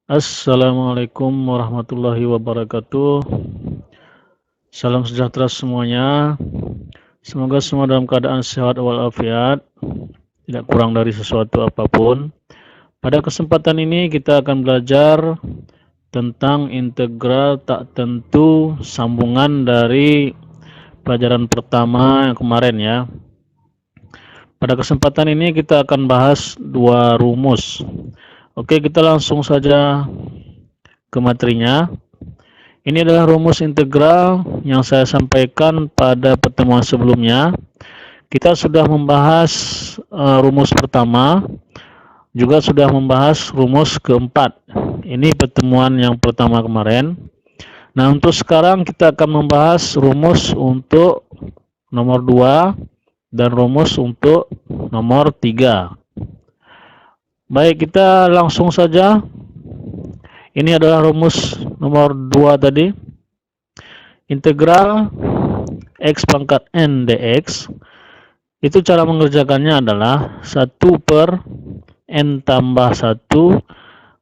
Assalamualaikum warahmatullahi wabarakatuh. Salam sejahtera semuanya. Semoga semua dalam keadaan sehat walafiat, tidak kurang dari sesuatu apapun. Pada kesempatan ini kita akan belajar tentang integral tak tentu sambungan dari pelajaran pertama yang kemarin ya. Pada kesempatan ini kita akan bahas dua rumus. Oke, kita langsung saja ke materinya. Ini adalah rumus integral yang saya sampaikan pada pertemuan sebelumnya. Kita sudah membahas rumus pertama, juga sudah membahas rumus keempat. Ini pertemuan yang pertama kemarin. Nah, untuk sekarang kita akan membahas rumus untuk nomor 2 dan rumus untuk nomor 3. Baik, kita langsung saja. Ini adalah rumus nomor 2 tadi. Integral x pangkat n dx. Itu cara mengerjakannya adalah 1 per n tambah 1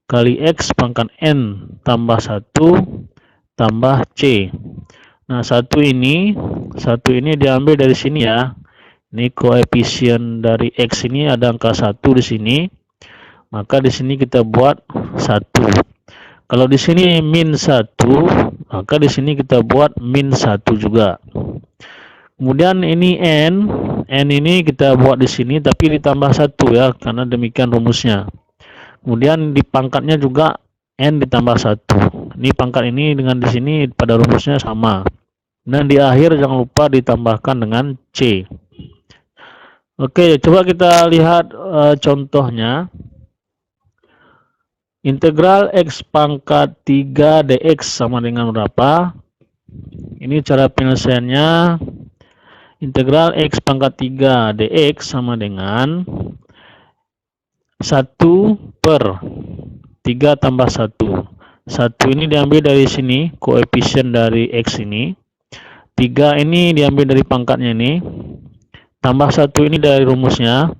kali x pangkat n tambah 1 tambah c. Nah, satu ini diambil dari sini ya. Ini koefisien dari x ini ada angka 1 di sini. Maka di sini kita buat 1. Kalau di sini min 1, maka di sini kita buat min 1 juga. Kemudian ini n ini kita buat di sini tapi ditambah 1 ya, karena demikian rumusnya. Kemudian di pangkatnya juga n ditambah 1. Ini pangkat ini dengan di sini pada rumusnya sama. Dan di akhir jangan lupa ditambahkan dengan c. Oke, coba kita lihat contohnya. Integral x pangkat 3 dx sama dengan berapa? Ini cara penyelesaiannya. Integral x pangkat 3 dx sama dengan 1 per 3 tambah 1. 1 ini diambil dari sini, koefisien dari x ini. 3 ini diambil dari pangkatnya ini. Tambah 1 ini dari rumusnya.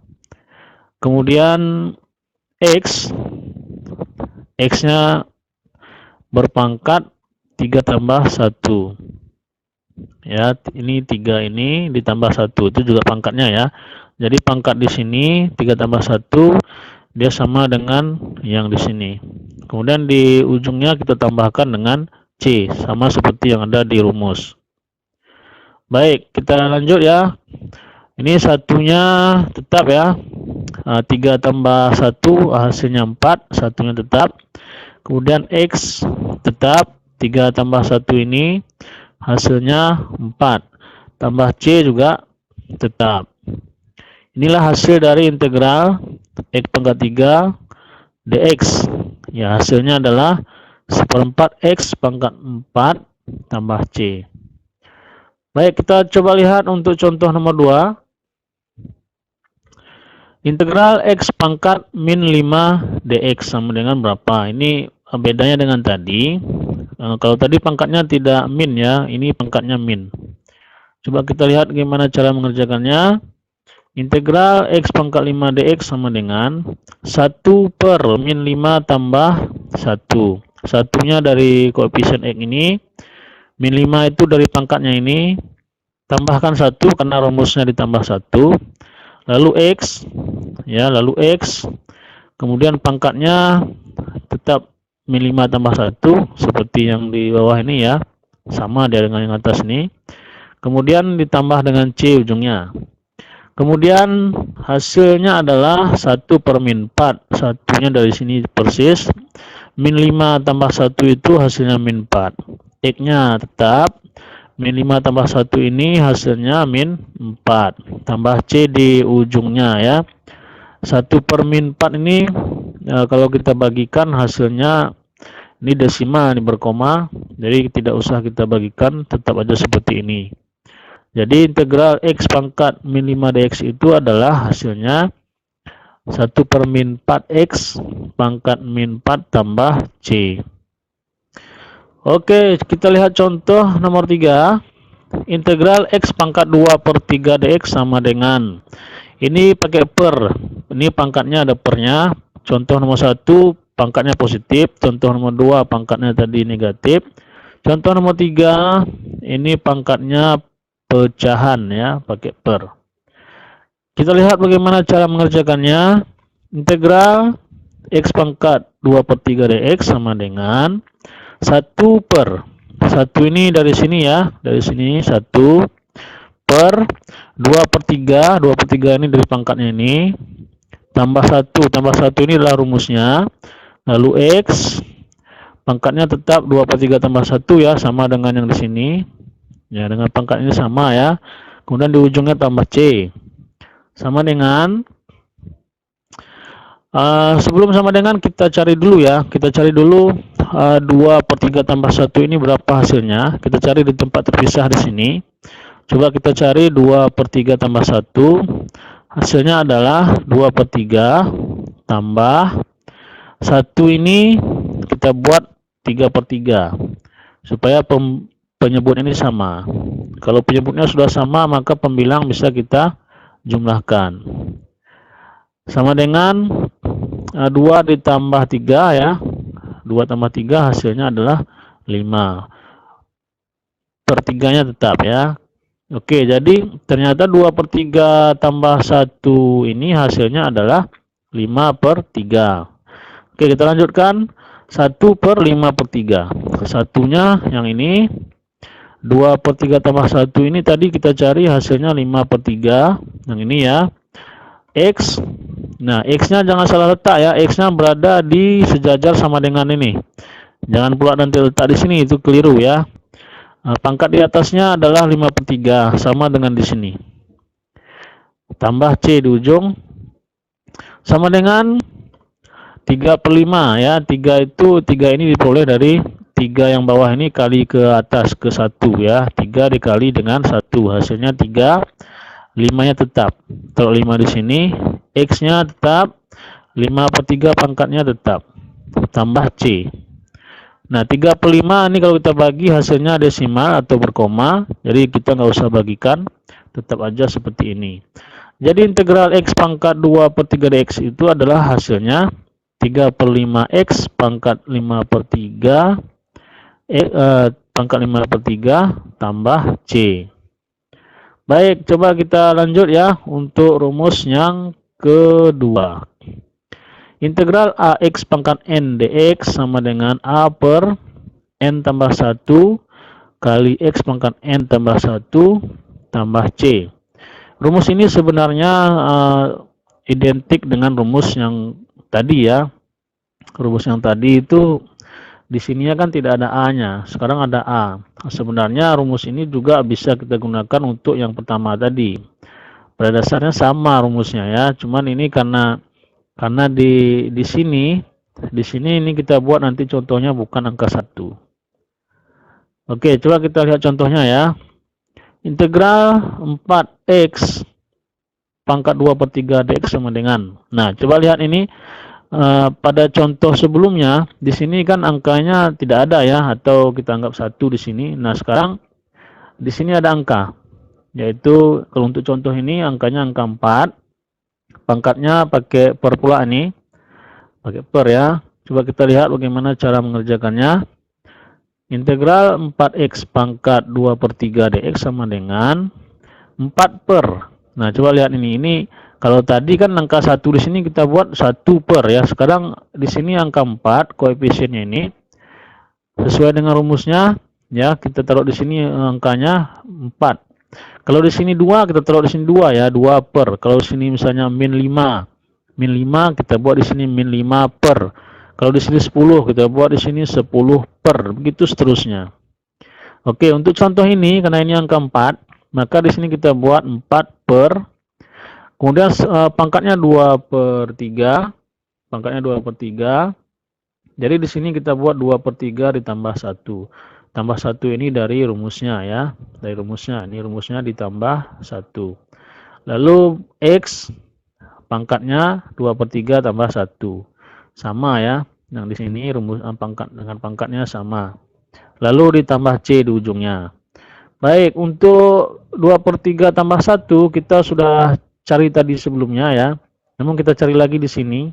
Kemudian x-nya berpangkat 3 tambah 1. Ya, ini 3 ini ditambah 1, itu juga pangkatnya ya. Jadi pangkat di sini 3 tambah 1 dia sama dengan yang di sini. Kemudian di ujungnya kita tambahkan dengan c, sama seperti yang ada di rumus. Baik, kita lanjut ya. Ini satunya tetap ya. 3 tambah 1 hasilnya 4, satunya tetap. Kemudian x tetap, 3 tambah 1 ini hasilnya 4. Tambah c juga tetap. Inilah hasil dari integral x pangkat 3 dx. Ya, hasilnya adalah 1/4 x pangkat 4 tambah c. Baik, kita coba lihat untuk contoh nomor 2. Integral x pangkat min 5 dx sama dengan berapa? Ini bedanya dengan tadi. Kalau tadi pangkatnya tidak min ya, ini pangkatnya min. Coba kita lihat gimana cara mengerjakannya. Integral x pangkat 5 dx sama dengan 1 per min 5 tambah 1. Satunya dari koefisien x ini. Min 5 itu dari pangkatnya ini. Tambahkan 1 karena rumusnya ditambah 1. Lalu x. Ya, lalu x. Kemudian pangkatnya tetap min 5 tambah 1. Seperti yang di bawah ini ya. Sama dia dengan yang atas ini. Kemudian ditambah dengan c ujungnya. Kemudian hasilnya adalah 1 per min 4. Satunya dari sini persis. Min 5 tambah 1 itu hasilnya min 4. X-nya tetap. Min 5 tambah 1 ini hasilnya min 4. Tambah C di ujungnya ya. 1 per min 4 ini kalau kita bagikan hasilnya ini desimal, ini berkoma. Jadi tidak usah kita bagikan, tetap aja seperti ini. Jadi integral x pangkat min 5 dx itu adalah hasilnya 1 per min 4x pangkat min 4 tambah c. Oke, kita lihat contoh nomor 3. Integral x pangkat 2 per 3 dx sama dengan, ini pakai per, ini pangkatnya ada pernya. Contoh nomor 1 pangkatnya positif. Contoh nomor 2 pangkatnya tadi negatif. Contoh nomor 3 ini pangkatnya pecahan ya, pakai per. Kita lihat bagaimana cara mengerjakannya. Integral X pangkat 2/3 dx sama dengan 1 per 1 ini dari sini ya, dari sini 1 per 2/3, 2/3 ini dari pangkatnya ini, tambah 1 ini adalah rumusnya, lalu X pangkatnya tetap 2/3 tambah 1 ya, sama dengan yang di sini ya, dengan pangkat ini sama ya, kemudian di ujungnya tambah C sama dengan sebelum sama dengan kita cari dulu ya, kita cari dulu 2/3 tambah 1 ini berapa hasilnya. Kita cari di tempat terpisah di sini. Coba kita cari 2/3 tambah 1, hasilnya adalah 2/3 tambah 1 ini kita buat 3/3 supaya penyebut ini sama. Kalau penyebutnya sudah sama maka pembilang bisa kita jumlahkan. Sama dengan 2 ditambah 3 ya, 2 tambah 3 hasilnya adalah 5. Per 3-nya tetap ya. Oke, jadi ternyata 2/3 tambah 1 ini hasilnya adalah 5/3. Oke, kita lanjutkan. 1 per 5/3. Satunya yang ini. 2/3 tambah 1 ini tadi kita cari hasilnya 5/3. Yang ini ya. X. Nah, X-nya jangan salah letak ya. X-nya berada di sejajar sama dengan ini. Jangan pula nanti letak di sini, itu keliru ya. Pangkat di atasnya adalah 5/3 sama dengan di sini. Tambah C di ujung sama dengan 3/5 ya. 3 ini diperoleh dari 3 yang bawah ini kali ke atas ke 1 ya. 3 dikali dengan 1 hasilnya 3. 5-nya tetap. Taruh 5 di sini, X-nya tetap, 5/3 pangkatnya tetap. Tambah C. Nah, 3/5 ini kalau kita bagi hasilnya desimal atau berkoma, jadi kita nggak usah bagikan, tetap aja seperti ini. Jadi integral X pangkat 2/3 dx itu adalah hasilnya 3/5 X pangkat 5/3 pangkat 5/3 tambah C. Baik, coba kita lanjut ya untuk rumus yang kedua. Integral AX pangkat N dx sama dengan A per N tambah 1 kali X pangkat N tambah 1 tambah C. Rumus ini sebenarnya identik dengan rumus yang tadi ya. Rumus yang tadi itu di sini kan tidak ada A-nya, sekarang ada A. Sebenarnya rumus ini juga bisa kita gunakan untuk yang pertama tadi. Pada dasarnya sama rumusnya ya, cuman ini karena di sini ini kita buat nanti contohnya bukan angka 1. Oke, coba kita lihat contohnya ya. Integral 4x pangkat 2/3 dx sama dengan. Nah, coba lihat ini. Pada contoh sebelumnya di sini kan angkanya tidak ada ya, atau kita anggap 1 di sini. Nah, sekarang di sini ada angka, yaitu kalau untuk contoh ini angkanya angka 4, pangkatnya pakai per pula ini, pakai per ya. Coba kita lihat bagaimana cara mengerjakannya. Integral 4x pangkat 2/3 dx sama dengan 4 per. Nah, coba lihat ini kalau tadi kan angka 1 di sini kita buat 1 per ya. Sekarang di sini angka 4, koefisiennya ini sesuai dengan rumusnya ya, kita taruh di sini angkanya 4. Kalau di sini 2, kita taruh di sini 2 ya, 2 per. Kalau di sini misalnya min 5 kita buat di sini min 5 per. Kalau di sini 10, kita buat di sini 10 per. Begitu seterusnya. Oke, untuk contoh ini karena ini angka 4, maka di sini kita buat 4 per. Kemudian pangkatnya 2/3, pangkatnya 2/3. Jadi di sini kita buat 2/3 ditambah 1. Tambah 1 ini dari rumusnya ya. Dari rumusnya, ini rumusnya ditambah 1. Lalu X pangkatnya 2/3 tambah 1. Sama ya. Yang di sini rumus pangkat dengan pangkatnya sama. Lalu ditambah C di ujungnya. Baik, untuk 2/3 tambah 1 kita sudah cari tadi sebelumnya ya. Namun kita cari lagi di sini.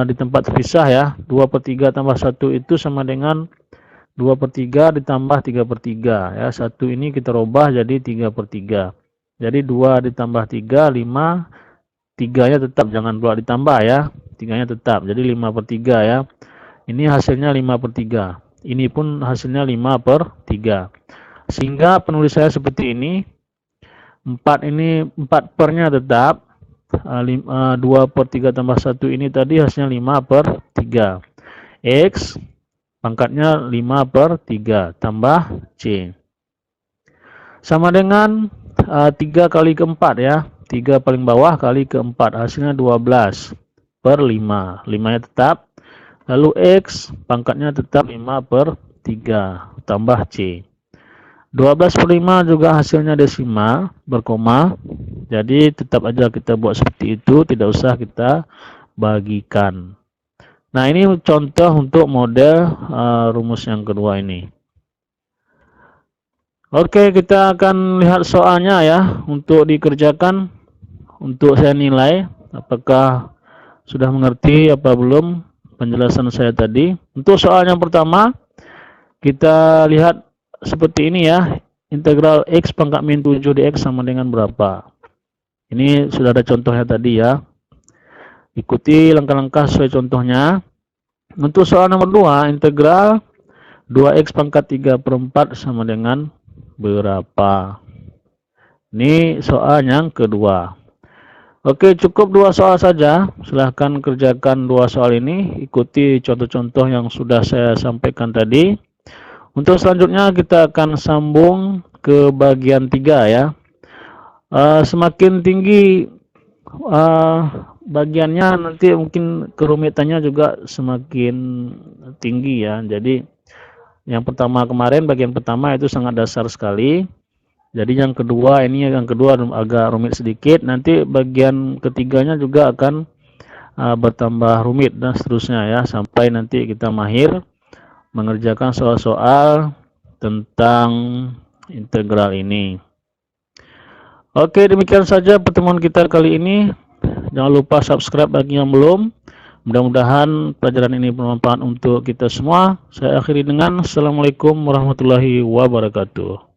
di tempat terpisah ya. 2/3 tambah 1 itu sama dengan 2/3 ditambah 3/3 ya. 1 ini kita rubah jadi 3/3. Jadi 2 ditambah 3, 5. 3-nya tetap, jangan pula ditambah ya. 3-nya tetap, jadi 5/3 ya. Ini hasilnya 5/3. Ini pun hasilnya 5/3. Sehingga penulis saya seperti ini. 4 pernya tetap. 2/3 tambah 1 ini tadi hasilnya 5/3. X pangkatnya 5/3 tambah C. Sama dengan 3 kali ke 4 ya. 3 paling bawah kali ke 4. Hasilnya 12/5. 5-nya tetap. Lalu X pangkatnya tetap 5/3 tambah C. 12/5 juga hasilnya desimal berkoma. Jadi tetap aja kita buat seperti itu, tidak usah kita bagikan. Nah, ini contoh untuk model rumus yang kedua ini. Oke, kita akan lihat soalnya ya untuk dikerjakan. Untuk saya nilai apakah sudah mengerti apa belum penjelasan saya tadi. Untuk soal yang pertama, kita lihat seperti ini ya. Integral X pangkat min 7 dx sama dengan berapa? Ini sudah ada contohnya tadi ya. Ikuti langkah-langkah sesuai contohnya. Untuk soal nomor 2, integral 2x pangkat 3/4 sama dengan berapa? Ini soal yang kedua. Oke, cukup 2 soal saja. Silahkan kerjakan 2 soal ini. Ikuti contoh-contoh yang sudah saya sampaikan tadi. Untuk selanjutnya kita akan sambung ke bagian 3 ya. Semakin tinggi bagiannya nanti mungkin kerumitannya juga semakin tinggi ya. Jadi yang pertama kemarin bagian pertama itu sangat dasar sekali. Jadi yang kedua agak rumit sedikit. Nanti bagian ketiganya juga akan bertambah rumit dan seterusnya ya, sampai nanti kita mahir mengerjakan soal-soal tentang integral ini. Oke, demikian saja pertemuan kita kali ini. Jangan lupa subscribe bagi yang belum. Mudah-mudahan pelajaran ini bermanfaat untuk kita semua. Saya akhiri dengan Assalamualaikum warahmatullahi wabarakatuh.